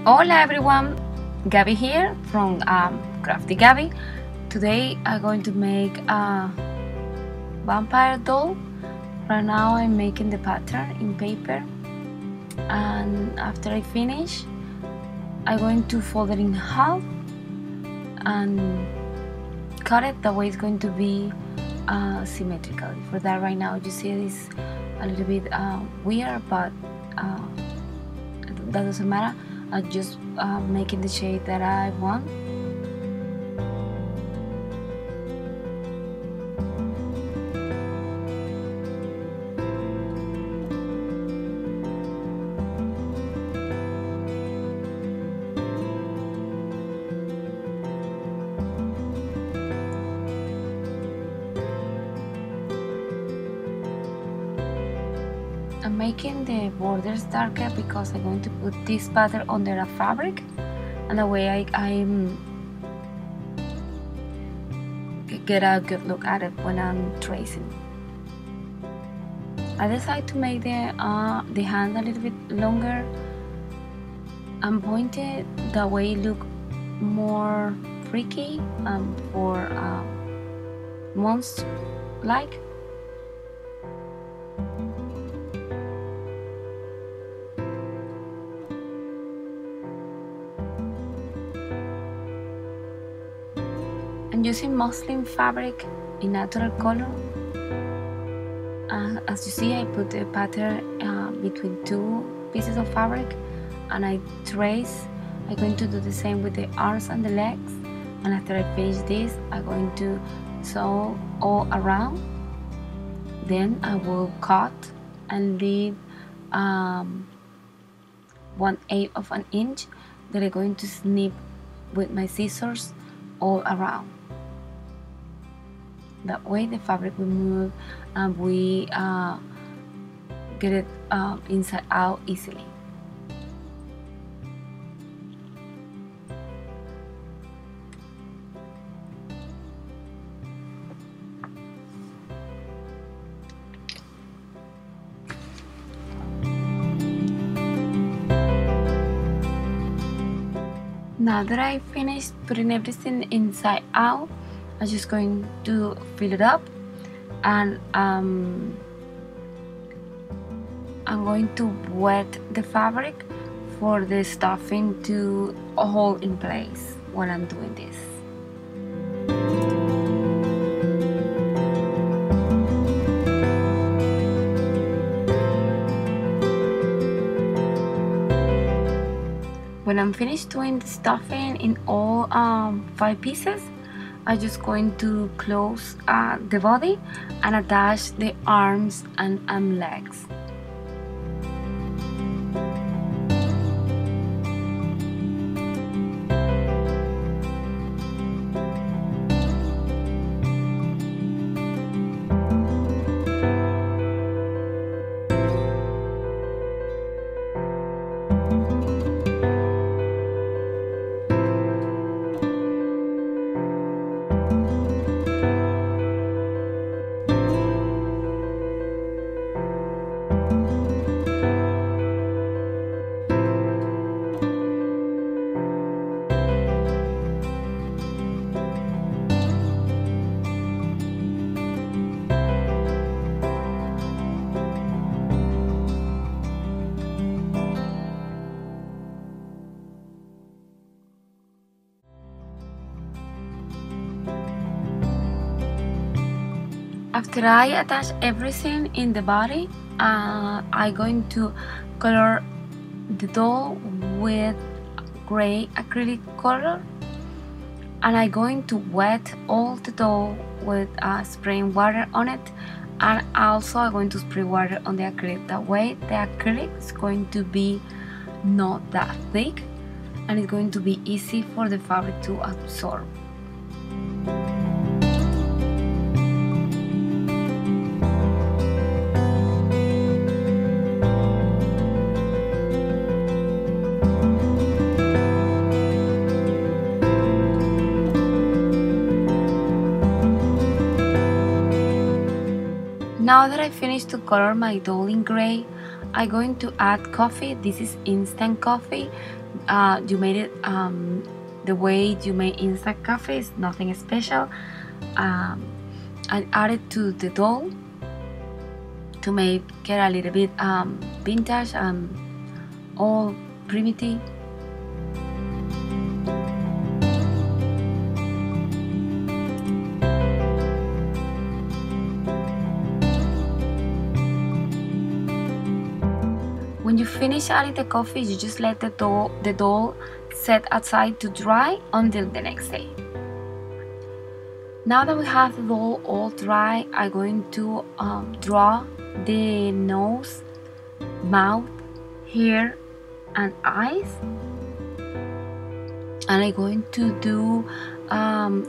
Hola everyone, Gabby here from Crafty Gabby. Today I'm going to make a vampire doll. Right now I'm making the pattern in paper, and after I finish I'm going to fold it in half and cut it. That way it's going to be symmetrical. For that, right now you see this a little bit weird, but that doesn't matter. I'm just making the shape that I want. I'm making the borders darker because I'm going to put this pattern under a fabric, and that way I get a good look at it when I'm tracing. I decided to make the hand a little bit longer and pointed, that way it look more freaky for monster like. I'm using muslin fabric in natural color. As you see, I put the pattern between two pieces of fabric and I trace. I'm going to do the same with the arms and the legs, and after I finish this I'm going to sew all around. Then I will cut and leave 1/8 of an inch that I'm going to snip with my scissors all around. That way the fabric will move and we get it inside out easily. Now that I finished putting everything inside out, I'm just going to fill it up, and I'm going to wet the fabric for the stuffing to hold in place while I'm doing this. When I'm finished doing the stuffing in all 5 pieces, I'm just going to close the body and attach the arms and legs. After I attach everything in the body, I'm going to color the doll with gray acrylic color, and I'm going to wet all the doll with spraying water on it, and also I'm going to spray water on the acrylic. That way the acrylic is going to be not that thick and it's going to be easy for the fabric to absorb. Now that I finished to color my doll in gray, I'm going to add coffee. This is instant coffee. you made it the way you make instant coffee. Is nothing special. I added to the doll to make it a little bit vintage and all primitive. When you finish adding the coffee, you just let the doll set aside to dry until the next day. Now that we have the doll all dry, I'm going to draw the nose, mouth, hair, and eyes. And I'm going to do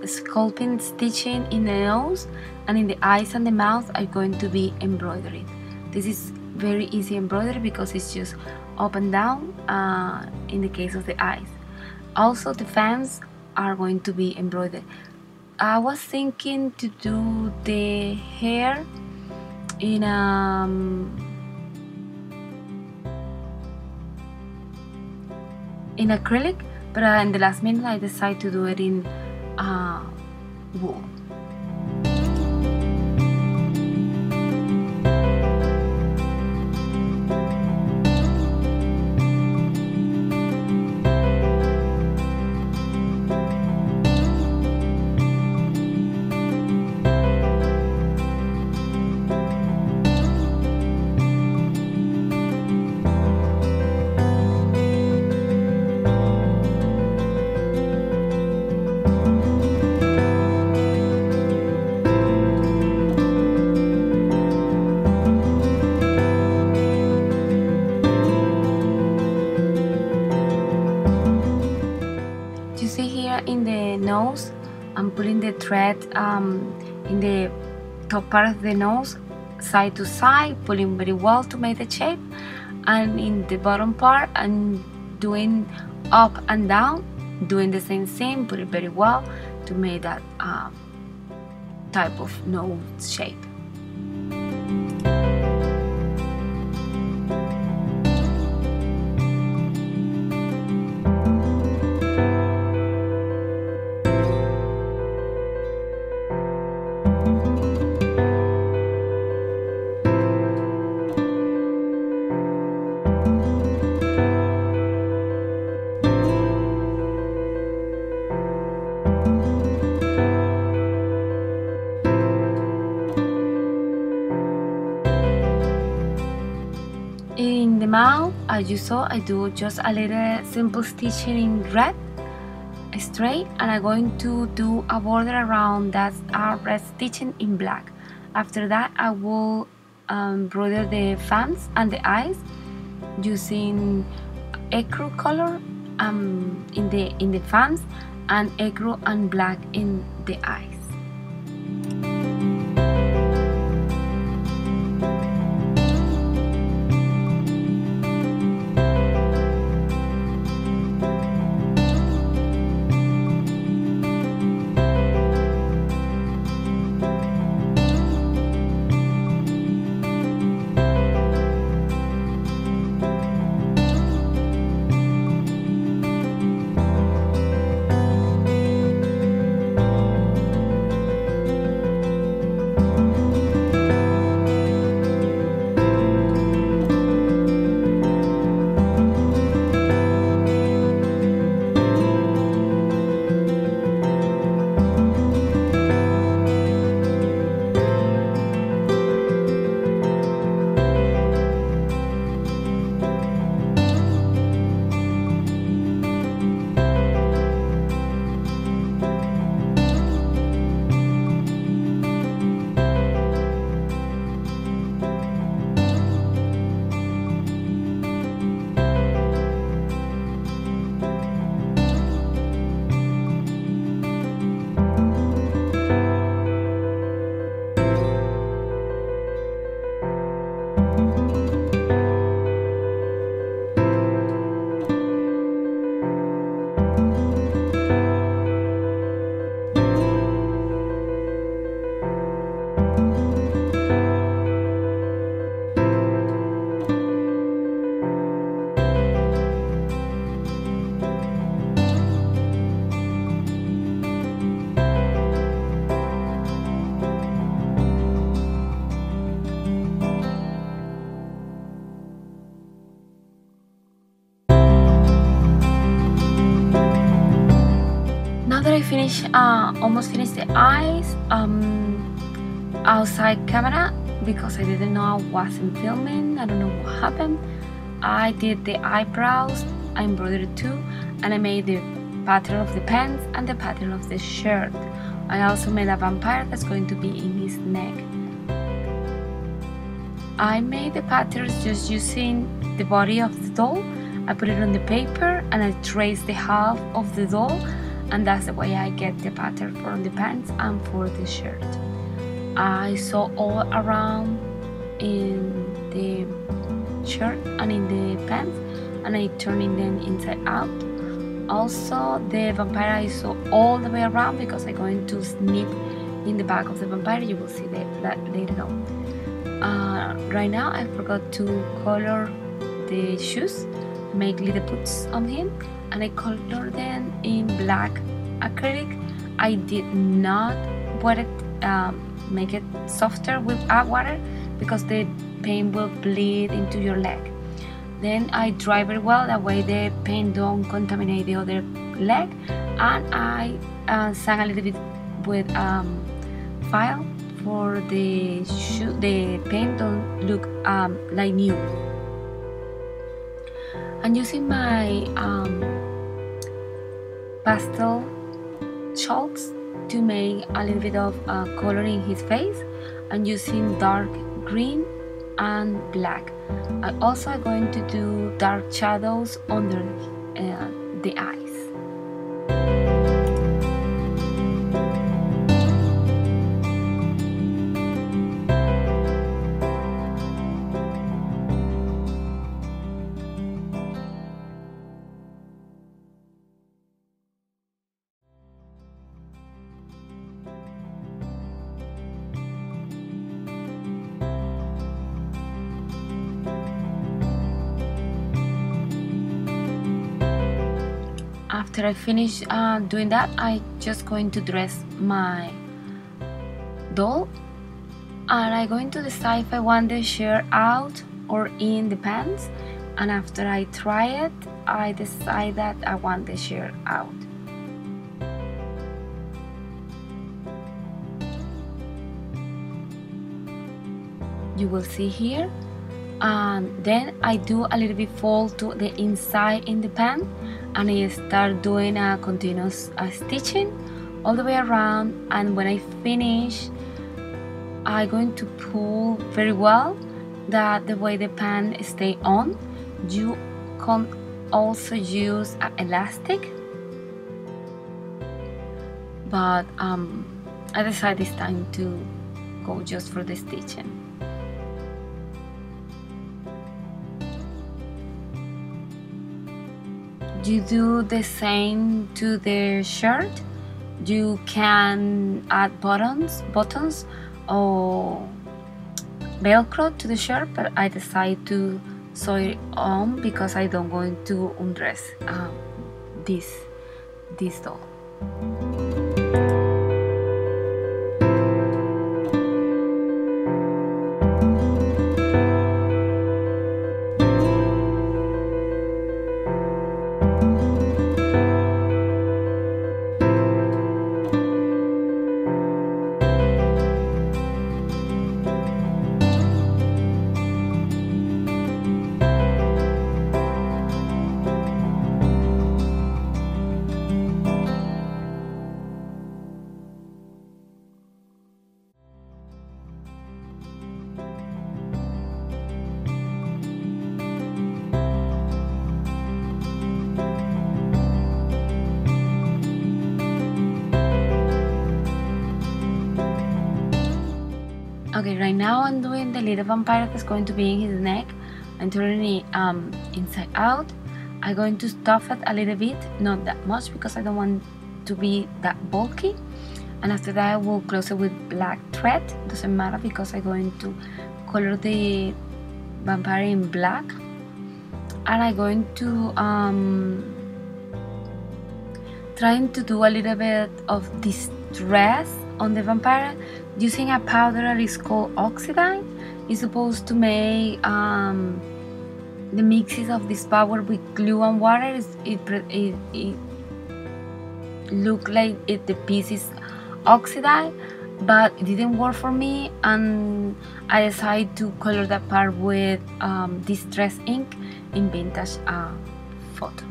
sculpting stitching in the nose, and in the eyes and the mouth are going to be embroidered. This is very easy embroidery because it's just up and down in the case of the eyes. Also the fangs are going to be embroidered. I was thinking to do the hair in acrylic, but in the last minute I decided to do it in wool. You see here in the nose, I'm putting the thread in the top part of the nose, side to side, pulling very well to make the shape, and in the bottom part I'm doing up and down, doing the same thing, put it very well to make that type of nose shape. In the mouth, as you saw, I do just a little simple stitching in red, straight, and I'm going to do a border around that red stitching in black. After that, I will embroider the fangs and the eyes using ecru color in the fangs and ecru and black in the eyes. almost finished the eyes outside camera because I didn't know I wasn't filming. I don't know what happened. I did the eyebrows, I embroidered too, and I made the pattern of the pants and the pattern of the shirt. I also made a vampire that's going to be in his neck. I made the patterns just using the body of the doll. I put it on the paper and I traced the half of the doll, and that's the way I get the pattern for the pants and for the shirt. I sew all around in the shirt and in the pants, and I turning them inside out. Also, the vampire I sew all the way around because I'm going to snip in the back of the vampire. You will see that later on. Right now I forgot to color the shoes, make little boots on him, and I colored them in black acrylic. I did not wet it, make it softer with water because the paint will bleed into your leg. Then I dry very well, that way the paint don't contaminate the other leg, and I sang a little bit with file for the paint don't look like new. I'm using my pastel chalks to make a little bit of color in his face. I'm using dark green and black. I also am going to do dark shadows under the eyes. After I finish doing that, I just going to dress my doll, and I'm going to decide if I want the shirt out or in the pants, and after I try it, I decide that I want the shirt out. You will see here, and then I do a little bit fold to the inside in the pants, and I start doing a continuous stitching all the way around, and when I finish I'm going to pull very well that the way the pants stay on. You can also use an elastic, but I decided it's time to go just for the stitching. You do the same to the shirt. You can add buttons or velcro to the shirt, but I decide to sew it on because I don't going to undress this doll. Okay, right now I'm doing the little vampire that's going to be in his neck. I'm turning it inside out. I'm going to stuff it a little bit, not that much because I don't want to be that bulky. And after that I will close it with black thread. Doesn't matter because I'm going to color the vampire in black. And I'm going to trying to do a little bit of distress on the vampire using a powder that is called oxidine. It's supposed to make the mixes of this powder with glue and water. look like the piece is oxidized, but it didn't work for me, and I decided to color that part with distress ink in vintage photo.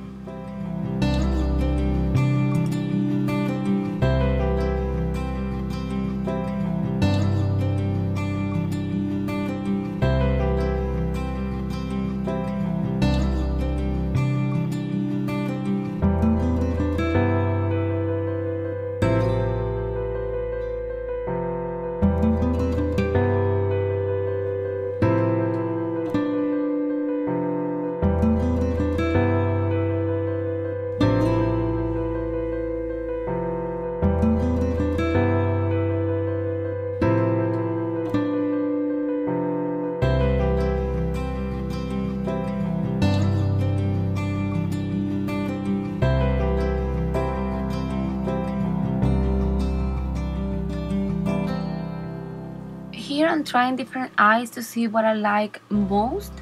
Here I'm trying different eyes to see what I like most,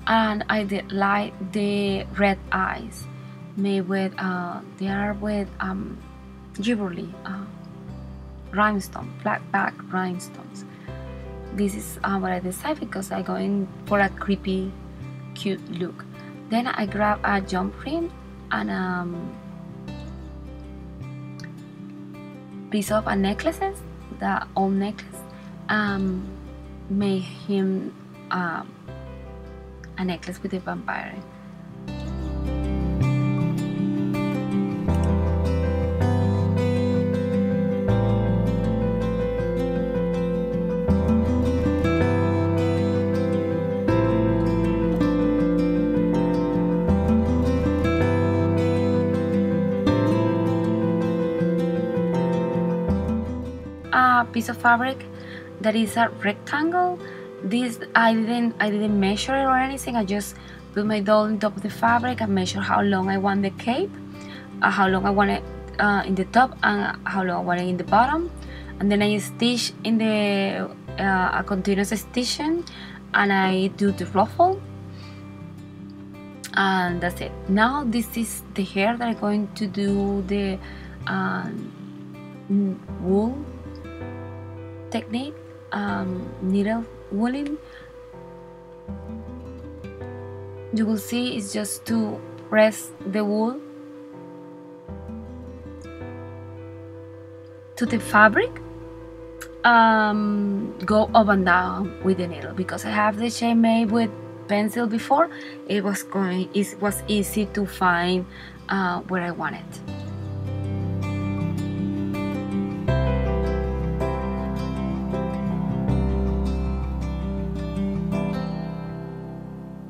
and I did like the red eyes made with they are with jewelry, rhinestone, black back rhinestones. This is what I decided because I'm going for a creepy cute look. Then I grab a jump ring and piece of a necklaces, the old necklace, made him a necklace with a vampire. A piece of fabric that is a rectangle. This I didn't measure it or anything. I just put my doll on top of the fabric and measure how long I want the cape, how long I want it in the top, and how long I want it in the bottom. And then I stitch in the a continuous stitching, and I do the ruffle, and that's it. Now this is the hair that I'm going to do the wool technique, needle wooling. You will see it's just to press the wool to the fabric, go up and down with the needle. Because I have the shape made with pencil before, it was easy to find where I want it.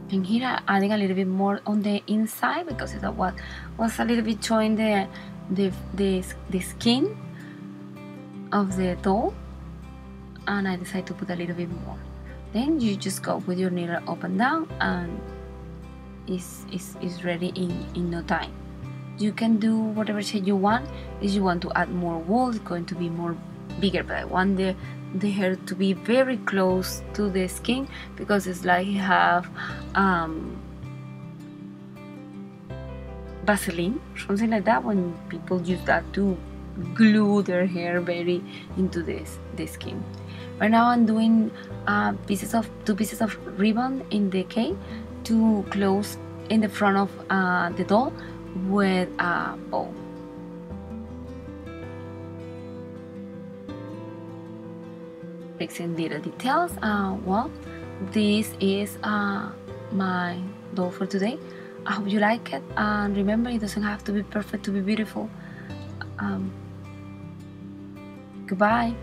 And here I'm adding a little bit more on the inside because it's what was a little bit showing the skin of the doll, and I decided to put a little bit more. Then you just go with your needle up and down, and it's ready in no time. You can do whatever shape you want. If you want to add more wool, it's going to be more bigger, but I want the hair to be very close to the skin because it's like you have Vaseline, something like that, when people use that to glue their hair very into the skin. Right now I'm doing two pieces of ribbon in the cape to close in the front of the doll with a bow. Fixing little details. Well, this is my doll for today. I hope you like it, and remember, it doesn't have to be perfect to be beautiful. Goodbye.